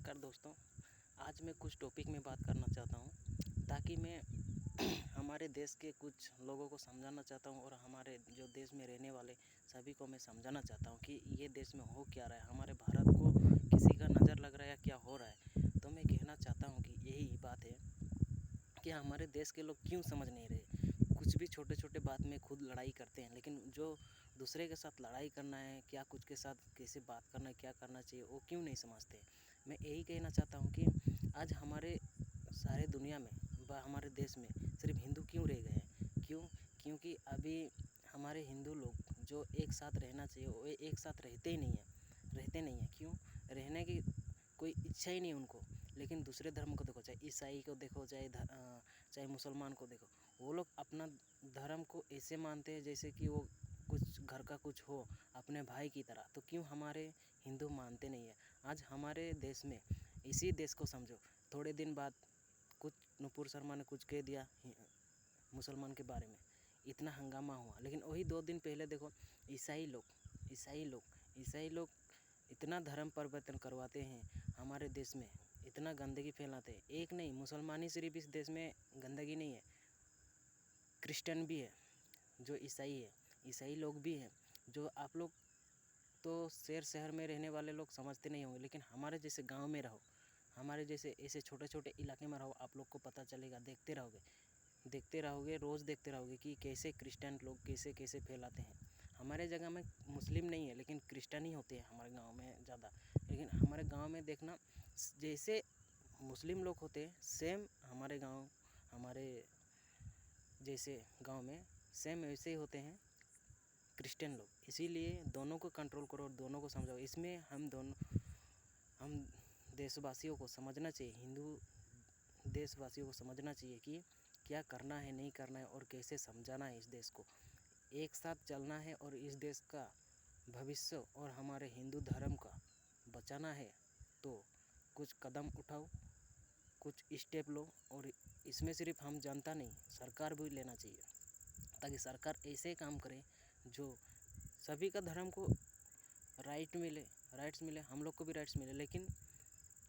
नमस्कार दोस्तों। आज मैं कुछ टॉपिक में बात करना चाहता हूँ ताकि मैं हमारे देश के कुछ लोगों को समझाना चाहता हूँ और हमारे जो देश में रहने वाले सभी को मैं समझाना चाहता हूँ कि ये देश में हो क्या रहा है, हमारे भारत को किसी का नज़र लग रहा है या क्या हो रहा है। तो मैं कहना चाहता हूँ कि यही बात है कि हमारे देश के लोग क्यों समझ नहीं रहे। कुछ भी छोटे छोटे बात में खुद लड़ाई करते हैं, लेकिन जो दूसरे के साथ लड़ाई करना है, क्या कुछ के साथ कैसे बात करना है, क्या करना चाहिए, वो क्यों नहीं समझते। मैं यही कहना चाहता हूँ कि आज हमारे सारे दुनिया में हमारे देश में सिर्फ हिंदू क्यों रह गए हैं। क्योंकि अभी हमारे हिंदू लोग जो एक साथ रहना चाहिए वो एक साथ रहते नहीं हैं। क्यों रहने की कोई इच्छा ही नहीं उनको। लेकिन दूसरे धर्म को देखो, चाहे ईसाई को देखो, चाहे मुसलमान को देखो, वो लोग अपना धर्म को ऐसे मानते हैं जैसे कि वो कुछ घर का कुछ हो, अपने भाई की तरह। तो क्यों हमारे हिंदू मानते नहीं है। आज हमारे देश में, इसी देश को समझो, थोड़े दिन बाद कुछ नुपुर शर्मा ने कुछ कह दिया मुसलमान के बारे में, इतना हंगामा हुआ। लेकिन वही 2 दिन पहले देखो, ईसाई लोग इतना धर्म परिवर्तन करवाते हैं हमारे देश में, इतना गंदगी फैलाते हैं। एक नहीं, मुसलमान ही सिर्फ इस देश में गंदगी नहीं है, क्रिश्चियन भी है, जो ईसाई लोग भी हैं। जो आप लोग तो शहर में रहने वाले लोग समझते नहीं होंगे, लेकिन हमारे जैसे गांव में रहो, हमारे जैसे ऐसे छोटे छोटे इलाके में रहो, आप लोग को पता चलेगा। देखते रहोगे, रोज़ देखते रहोगे कि कैसे क्रिश्चियन लोग कैसे कैसे फैलाते हैं। हमारे जगह में मुस्लिम नहीं है, लेकिन क्रिश्चियन ही होते हैं हमारे गांव में ज़्यादा। लेकिन हमारे गांव में देखना, जैसे मुस्लिम लोग होते हैं सेम हमारे जैसे गांव में सेम वैसे ही होते हैं क्रिश्चियन लोग। इसीलिए दोनों को कंट्रोल करो और दोनों को समझाओ। इसमें हम देशवासियों को समझना चाहिए, हिंदू देशवासियों को समझना चाहिए कि क्या करना है, नहीं करना है और कैसे समझाना है। इस देश को एक साथ चलना है और इस देश का भविष्य और हमारे हिंदू धर्म का बचाना है। तो कुछ कदम उठाओ, कुछ स्टेप लो। और इसमें सिर्फ हम जनता नहीं, सरकार भी लेना चाहिए, ताकि सरकार ऐसे काम करे जो सभी का धर्म को राइट्स मिले, हम लोग को भी राइट्स मिले। लेकिन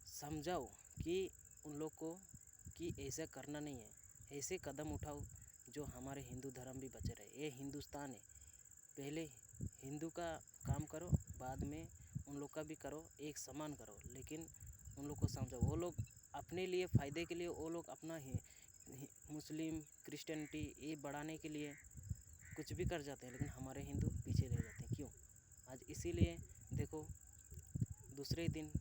समझाओ कि उन लोग को कि ऐसा करना नहीं है, ऐसे कदम उठाओ जो हमारे हिंदू धर्म भी बचे रहे। ये हिंदुस्तान है, पहले हिंदू का काम करो, बाद में उन लोग का भी करो, एक समान करो। लेकिन उन लोग को समझाओ, वो लोग अपने लिए फ़ायदे के लिए वो लोग अपना मुस्लिम क्रिश्चियनिटी ये बढ़ाने के लिए कुछ भी कर जाते हैं, लेकिन हमारे हिंदू पीछे रह जाते हैं। क्यों? आज इसीलिए देखो, दूसरे दिन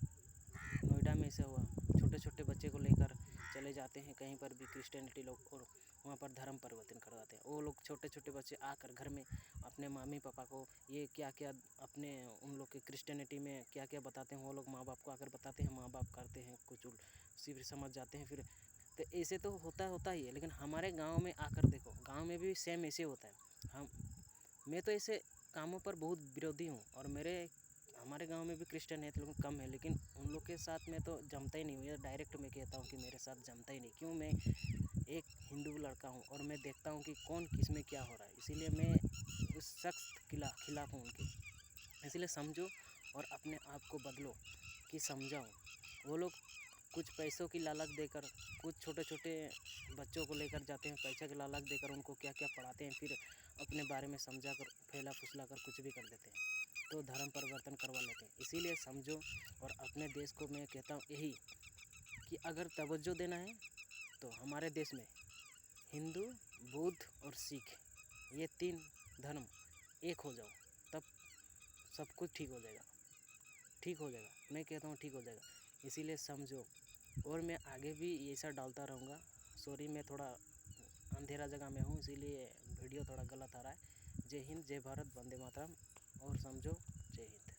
नोएडा में ऐसा हुआ, छोटे छोटे बच्चे को लेकर चले जाते हैं कहीं पर भी क्रिश्चियनिटी लोग, और वहाँ पर धर्म परिवर्तन करवाते हैं। वो लोग छोटे छोटे बच्चे आकर घर में अपने मम्मी पापा को ये क्या क्या अपने उन लोग के क्रिश्चियनिटी में क्या क्या बताते हैं, वो लोग माँ बाप को आकर बताते हैं, माँ बाप करते हैं कुछ सिर्फ समझ जाते हैं। फिर तो ऐसे तो होता ही है। लेकिन हमारे गाँव में आकर देखो, गाँव में भी सेम ऐसे होता है। मैं तो ऐसे कामों पर बहुत विरोधी हूँ, और हमारे गांव में भी क्रिश्चियन है, लेकिन कम है। लेकिन उन लोग के साथ में तो जमता ही नहीं हूँ। ये डायरेक्ट मैं कहता हूँ कि मेरे साथ जमता ही नहीं। क्यों? मैं एक हिंदू लड़का हूँ और मैं देखता हूँ कि कौन किस में क्या हो रहा है, इसीलिए मैं उस सख्त खिलाफ हूँ उनके। इसलिए समझो और अपने आप को बदलो, कि समझाओ। वो लोग कुछ पैसों की लालच देकर कुछ छोटे छोटे बच्चों को लेकर जाते हैं, पैसे की लालच देकर उनको क्या क्या पढ़ाते हैं, फिर अपने बारे में समझा कर फैला फुसला कर कुछ भी कर देते हैं, तो धर्म परिवर्तन करवा लेते हैं। इसीलिए समझो। और अपने देश को मैं कहता हूँ यही, कि अगर तवज्जो देना है तो हमारे देश में हिंदू, बुद्ध और सिख, ये 3 धर्म एक हो जाओ, तब सब कुछ ठीक हो जाएगा। मैं कहता हूँ ठीक हो जाएगा। इसीलिए समझो। और मैं आगे भी ऐसा डालता रहूँगा। सॉरी, मैं थोड़ा अंधेरा जगह में हूँ, इसीलिए वीडियो थोड़ा गलत आ रहा है। जय हिंद, जय भारत, वंदे मातरम। और समझो, जय हिंद।